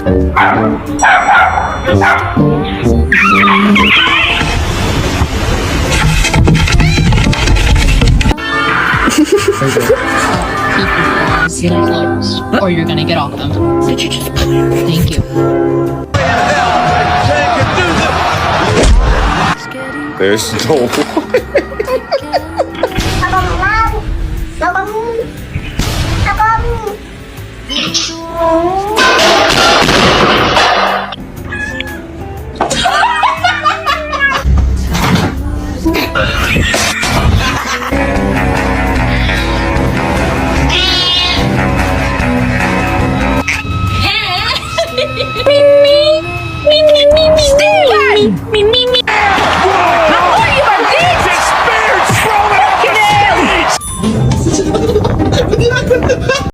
Keep your closed, or you're gonna get off them. Did you just? Thank you. There's no way. Abang.